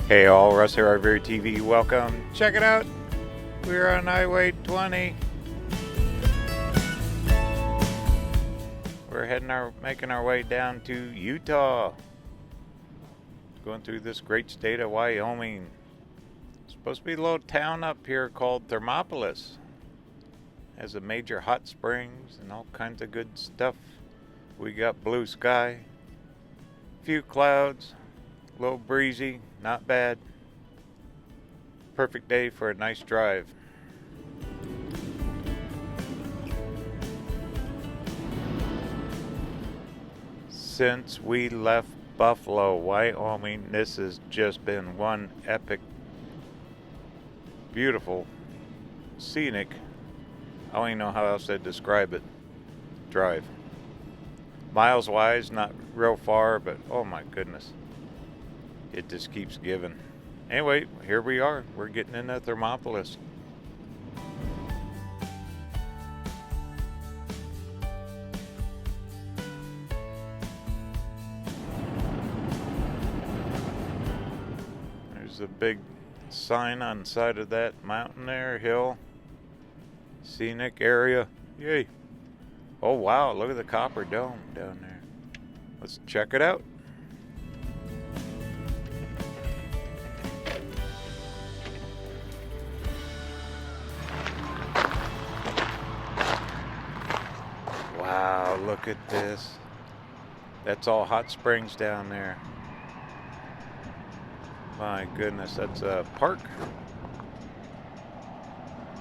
Hey all, Russ here, RVerTV. Welcome. Check it out. We're on Highway 20. We're making our way down to Utah. Going through this great state of Wyoming. It's supposed to be a little town up here called Thermopolis. Has a major hot springs and all kinds of good stuff. We got blue sky, few clouds, a little breezy, not bad. Perfect day for a nice drive. Since we left Buffalo, Wyoming, this has just been one epic, beautiful, scenic, I don't even know how else to describe it, drive. Miles wise, not real far, but oh my goodness, it just keeps giving. Anyway, here we are. We're getting into Thermopolis. There's a big sign on the side of that mountain there, hill. Scenic area. Yay. Oh wow, look at the copper dome down there. Let's check it out. Wow, look at this. That's all hot springs down there. My goodness, that's a park.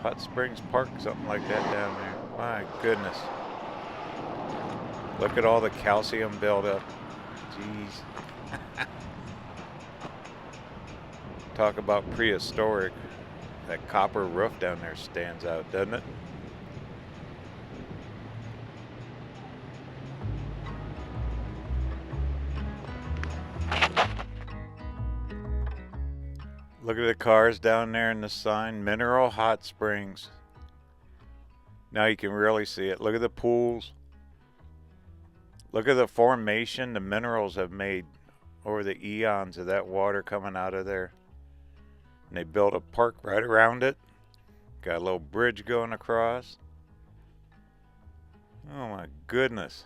Hot Springs Park, something like that down there. My goodness. Look at all the calcium buildup. Jeez. Talk about prehistoric. That copper roof down there stands out, doesn't it? Look at the cars down there in the sign. Mineral Hot Springs. Now you can really see it. Look at the pools. Look at the formation the minerals have made over the eons of that water coming out of there. And they built a park right around it. Got a little bridge going across. Oh my goodness.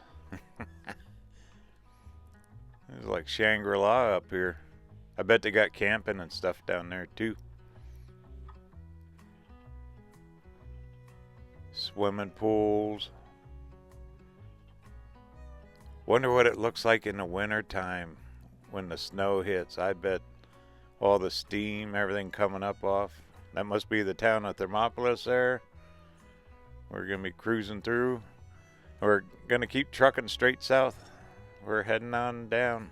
It's like Shangri-La up here. I bet they got camping and stuff down there too. Swimming pools. Wonder what it looks like in the winter time when the snow hits. I bet all the steam, everything coming up off. That must be the town of Thermopolis there. We're going to be cruising through. We're going to keep trucking straight south. We're heading on down.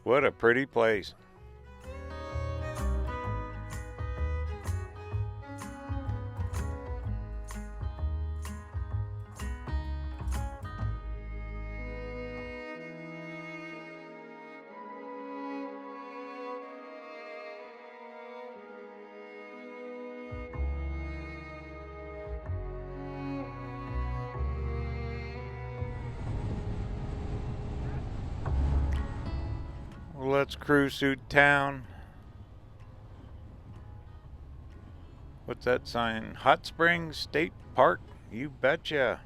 What a pretty place. Let's cruise through town. What's that sign? Hot Springs State Park? You betcha.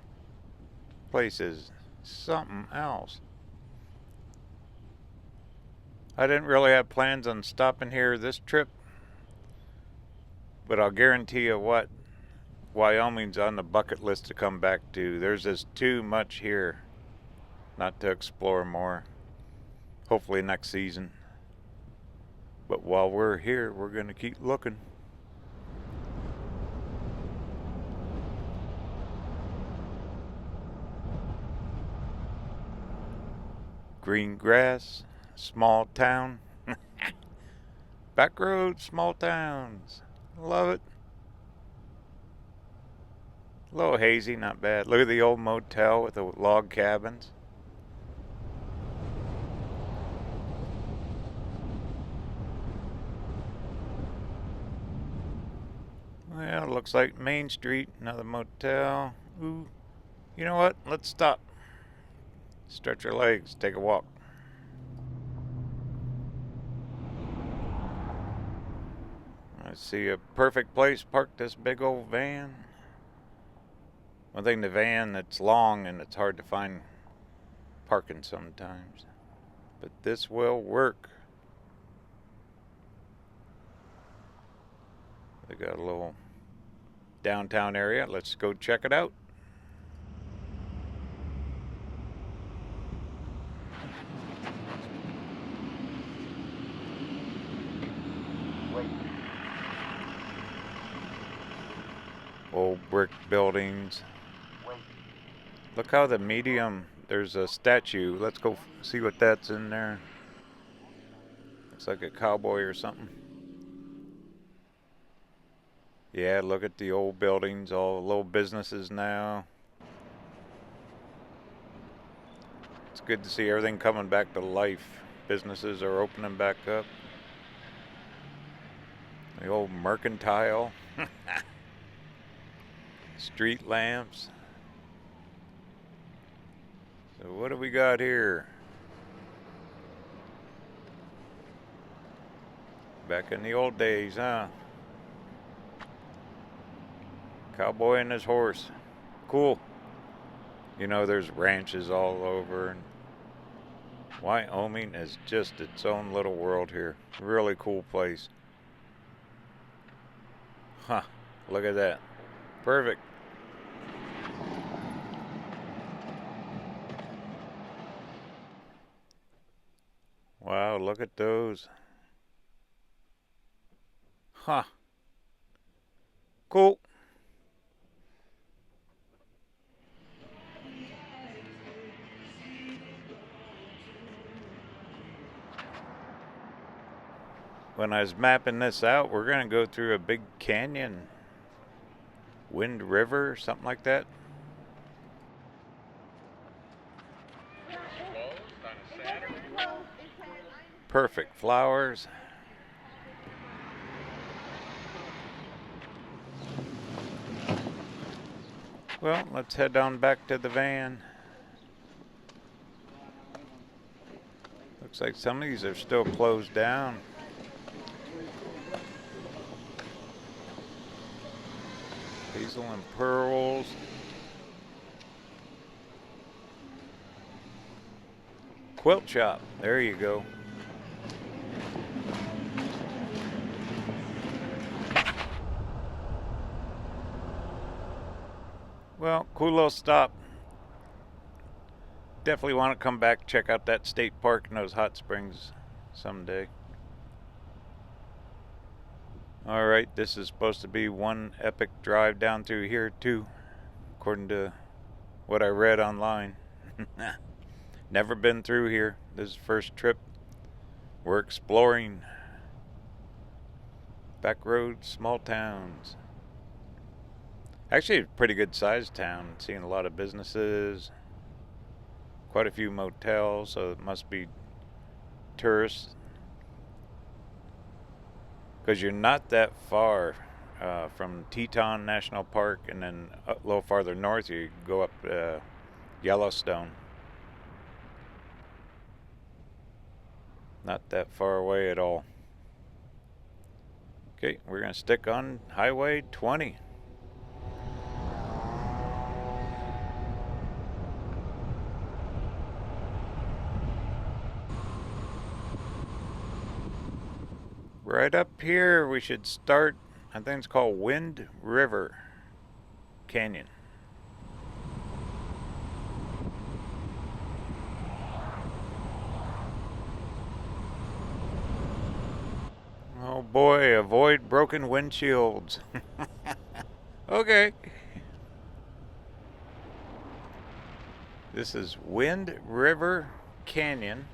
Places. Something else. I didn't really have plans on stopping here this trip, but I'll guarantee you what, Wyoming's on the bucket list to come back to. There's just too much here not to explore more. Hopefully next season. But while we're here, we're going to keep looking. Green grass, small town. Back roads, small towns. Love it. A little hazy, not bad. Look at the old motel with the log cabins. Well, looks like Main Street, another motel. Ooh, you know what? Let's stop. Stretch your legs, take a walk. I see a perfect place to park this big old van. One thing, the van, it's long and it's hard to find parking sometimes. But this will work. They got a little downtown area. Let's go check it out. Old brick buildings. Look how the medium, there's a statue. Let's go see what that's in there. Looks like a cowboy or something. Yeah, look at the old buildings, all the little businesses now. It's good to see everything coming back to life. Businesses are opening back up. The old mercantile. Street lamps. So what do we got here? Back in the old days, huh? Cowboy and his horse. Cool. You know, there's ranches all over, and Wyoming is just its own little world here. Really cool place. Huh. Look at that. Perfect. Wow, look at those. Huh. Cool. When I was mapping this out, we're going to go through a big canyon. Wind River, something like that. Perfect flowers. Well, let's head on back to the van. Looks like some of these are still closed down. Hazel and pearls. Quilt shop. There you go. Well, cool little stop. Definitely want to come back, check out that state park and those hot springs someday. Alright, this is supposed to be one epic drive down through here too, according to what I read online. Never been through here. This is the first trip. We're exploring. Back roads, small towns. Actually, a pretty good sized town. Seeing a lot of businesses. Quite a few motels, so it must be tourists. Because you're not that far from Teton National Park, and then a little farther north you go up Yellowstone. Not that far away at all. Okay, we're going to stick on Highway 20. Right up here we should start, I think it's called Wind River Canyon. Oh boy, avoid broken windshields. Okay. This is Wind River Canyon.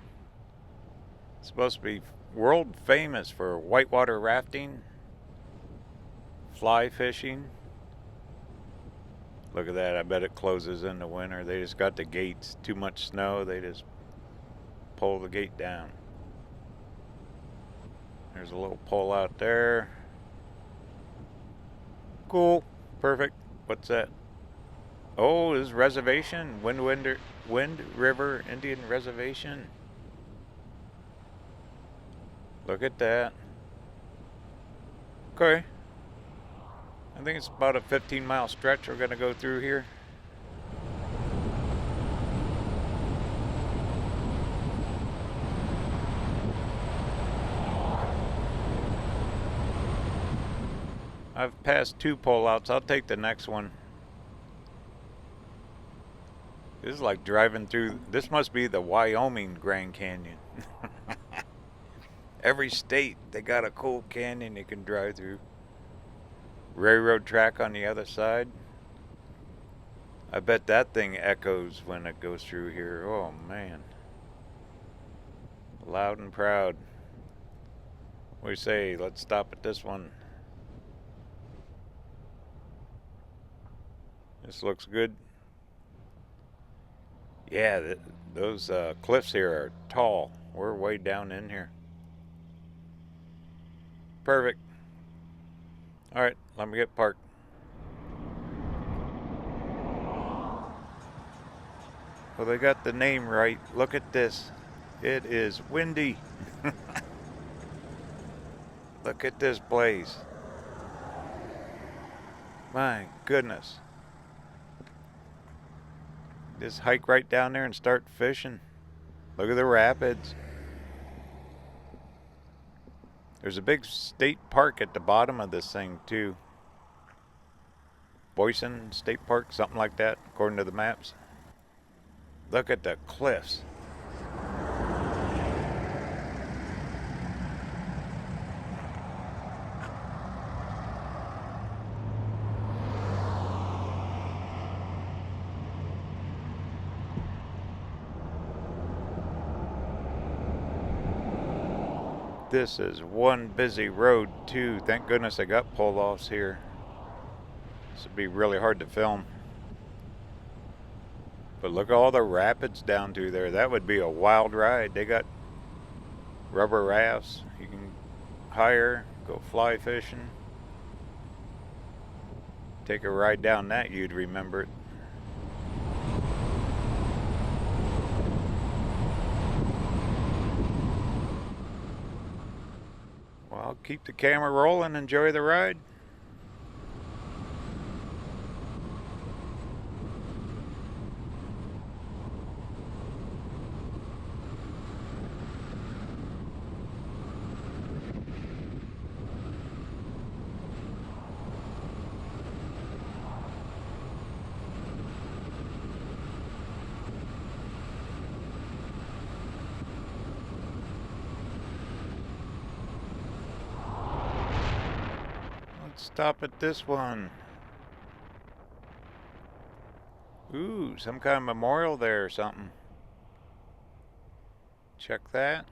It's supposed to be world famous for whitewater rafting, fly fishing. Look at that, I bet it closes in the winter. They just got the gates, too much snow, they just pull the gate down. There's a little pole out there. Cool, perfect. What's that? Oh, this is Reservation, Wind River Indian Reservation. Look at that. Okay. I think it's about a 15-mile stretch we're going to go through here. I've passed 2 pullouts. I'll take the next one. This is like driving through, this must be the Wyoming Grand Canyon. Every state, they got a cool canyon you can drive through. Railroad track on the other side. I bet that thing echoes when it goes through here. Oh man. Loud and proud. We say, let's stop at this one. This looks good. Yeah, those cliffs here are tall. We're way down in here. Perfect. All right, let me get parked. Well, they got the name right. Look at this. It is windy. Look at this blaze. My goodness. Just hike right down there and start fishing. Look at the rapids. There's a big state park at the bottom of this thing too. Boysen State Park, something like that, according to the maps. Look at the cliffs. This is one busy road too. Thank goodness I got pull-offs here. This would be really hard to film. But look at all the rapids down through there. That would be a wild ride. They got rubber rafts you can hire, go fly fishing. Take a ride down that, you'd remember it. Well, keep the camera rolling. Enjoy the ride. Stop at this one. Ooh, some kind of memorial there or something. Check that.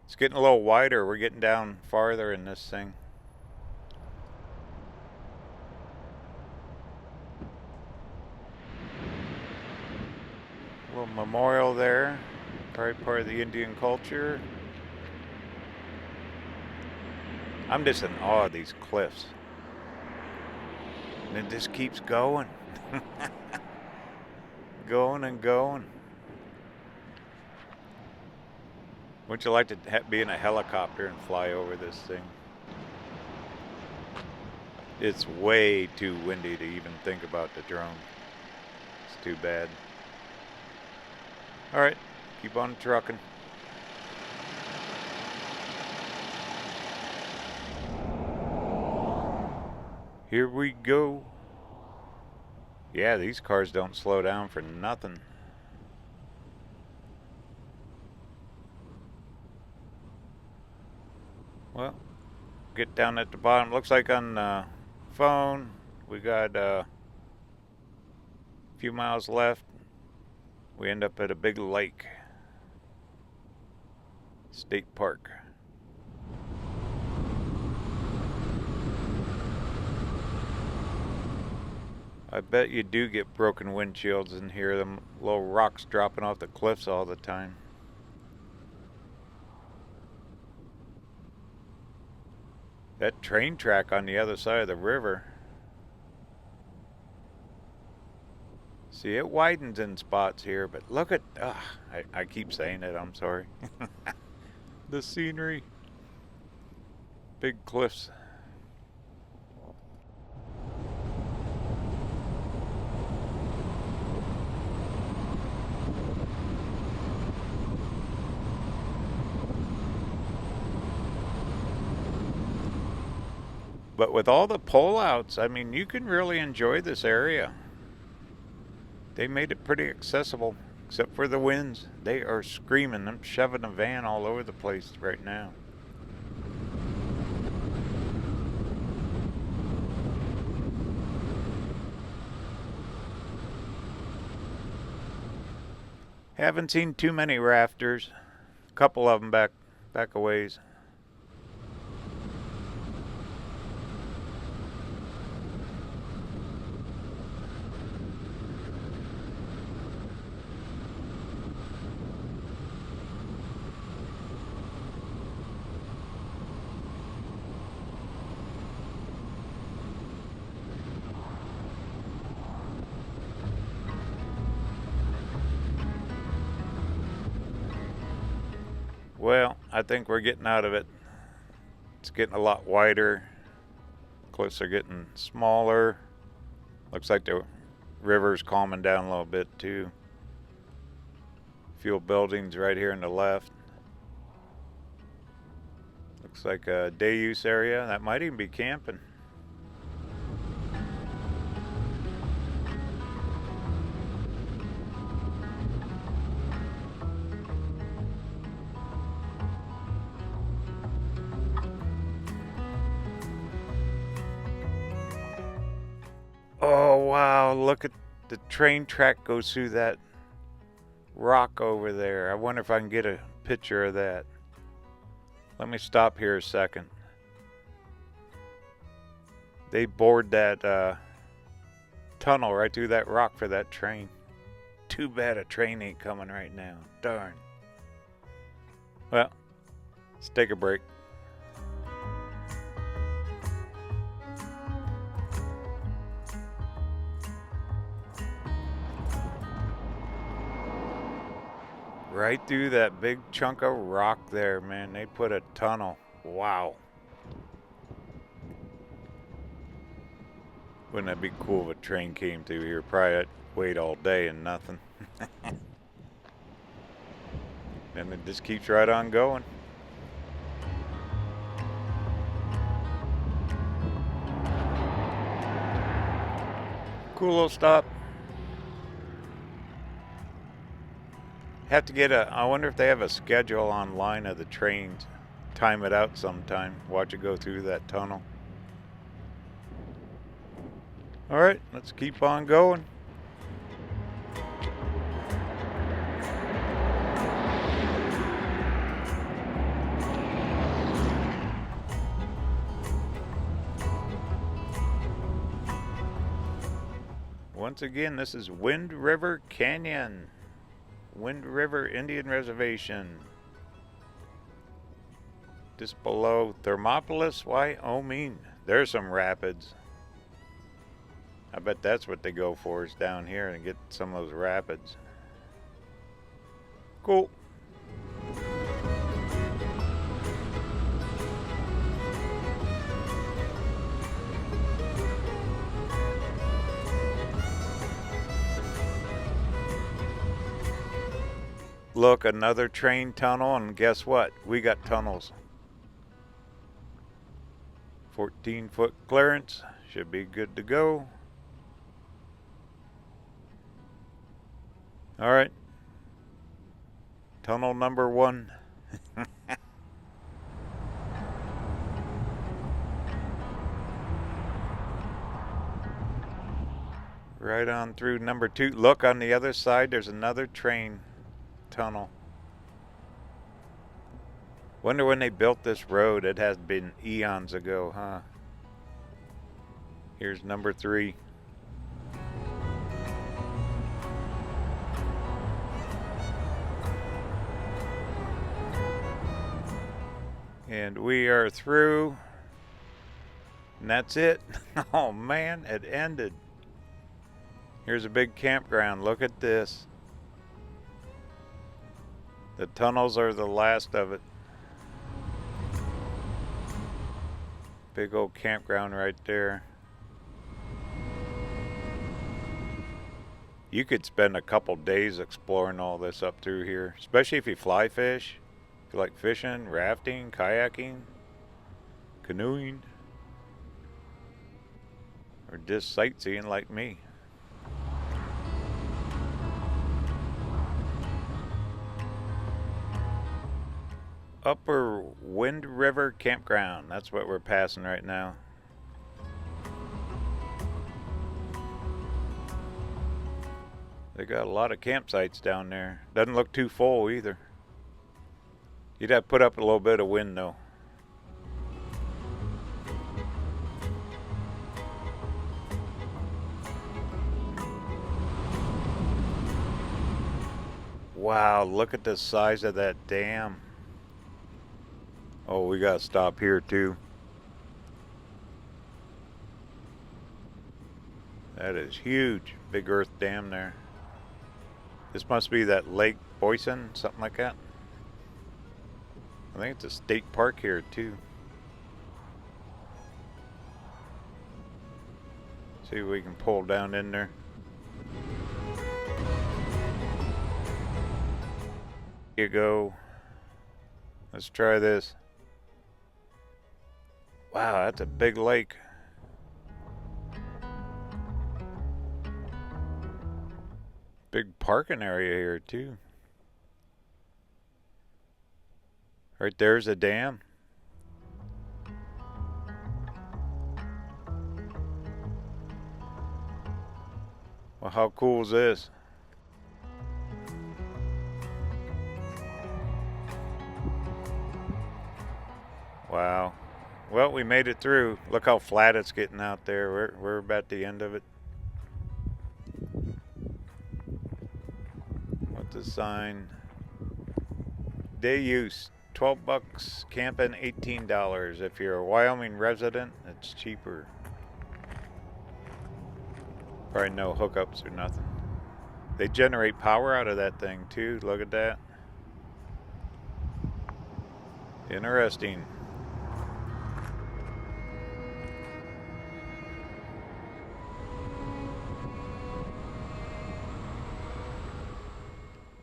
It's getting a little wider. We're getting down farther in this thing. A little memorial there. Probably part of the Indian culture. I'm just in awe of these cliffs. And it just keeps going. Going and going. Wouldn't you like to be in a helicopter and fly over this thing? It's way too windy to even think about the drone. It's too bad. All right, keep on trucking. Here we go. Yeah, these cars don't slow down for nothing. Well, get down at the bottom. Looks like on the phone we got a few miles left. We end up at a big lake. State Park. I bet you do get broken windshields in here, them little rocks dropping off the cliffs all the time. That train track on the other side of the river. See, it widens in spots here, but look at, I keep saying it, I'm sorry. The scenery. Big cliffs. But with all the pullouts, I mean, you can really enjoy this area. They made it pretty accessible, except for the winds. They are screaming. I'm shoving a van all over the place right now. Haven't seen too many rafters. A couple of them back a ways. Well, I think we're getting out of it. It's getting a lot wider. Cliffs are getting smaller. Looks like the river's calming down a little bit too. Few buildings right here on the left. Looks like a day use area. That might even be camping. Oh wow, look at the train track goes through that rock over there. I wonder if I can get a picture of that. Let me stop here a second. They bored that tunnel right through that rock for that train. Too bad a train ain't coming right now. Darn. Well, let's take a break. Right through that big chunk of rock there, man. They put a tunnel. Wow. Wouldn't that be cool if a train came through here? Probably I'd wait all day and nothing. And it just keeps right on going. Cool little stop. Have to get I wonder if they have a schedule online of the trains. Time it out sometime. Watch it go through that tunnel. All right, let's keep on going. Once again, this is Wind River Canyon. Wind River Indian Reservation. Just below Thermopolis, Wyoming. There's some rapids. I bet that's what they go for, is down here and get some of those rapids. Cool. Look, another train tunnel, and guess what? We got tunnels. 14-foot clearance. Should be good to go. All right. Tunnel number 1. Right on through number 2. Look, on the other side, there's another train tunnel. Wonder when they built this road. It has been eons ago, huh? Here's number 3. And we are through. And that's it. Oh man, it ended. Here's a big campground. Look at this. The tunnels are the last of it. Big old campground right there. You could spend a couple days exploring all this up through here, especially if you fly fish. If you like fishing, rafting, kayaking, canoeing, or just sightseeing like me. Upper Wind River Campground. That's what we're passing right now. They got a lot of campsites down there. Doesn't look too full either. You'd have to put up a little bit of wind though. Wow, look at the size of that dam. Oh, we gotta stop here too. That is huge. Big earth dam there. This must be that Lake Boysen, something like that. I think it's a state park here too. See if we can pull down in there. Here you go. Let's try this. Wow, that's a big lake. Big parking area here too. Right there's a dam. Well, how cool is this? Wow. Well, we made it through. Look how flat it's getting out there. We're about the end of it. What's the sign? Day use, $12. Camping, $18. If you're a Wyoming resident, it's cheaper. Probably no hookups or nothing. They generate power out of that thing too. Look at that. Interesting.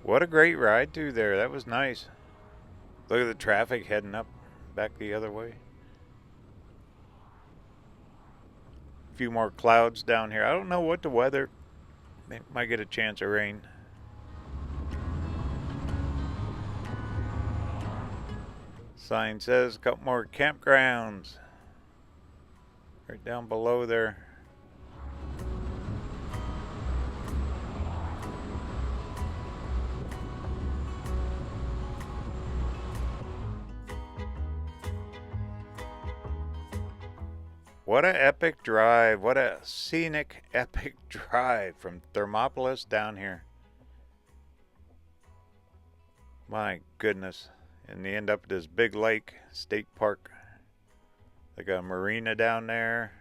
What a great ride through there. That was nice. Look at the traffic heading up back the other way. A few more clouds down here. I don't know what the weather. Might get a chance of rain. Sign says a couple more campgrounds. Right down below there. What an epic drive. What a scenic, epic drive from Thermopolis down here. My goodness. And they end up at this big lake, state park. They got a marina down there.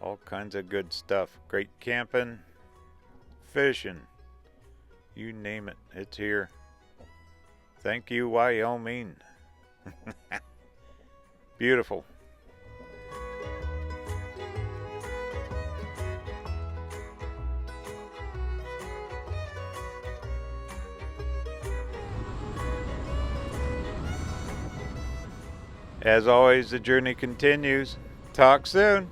All kinds of good stuff. Great camping, fishing. You name it, it's here. Thank you, Wyoming. Beautiful. As always, the journey continues. Talk soon.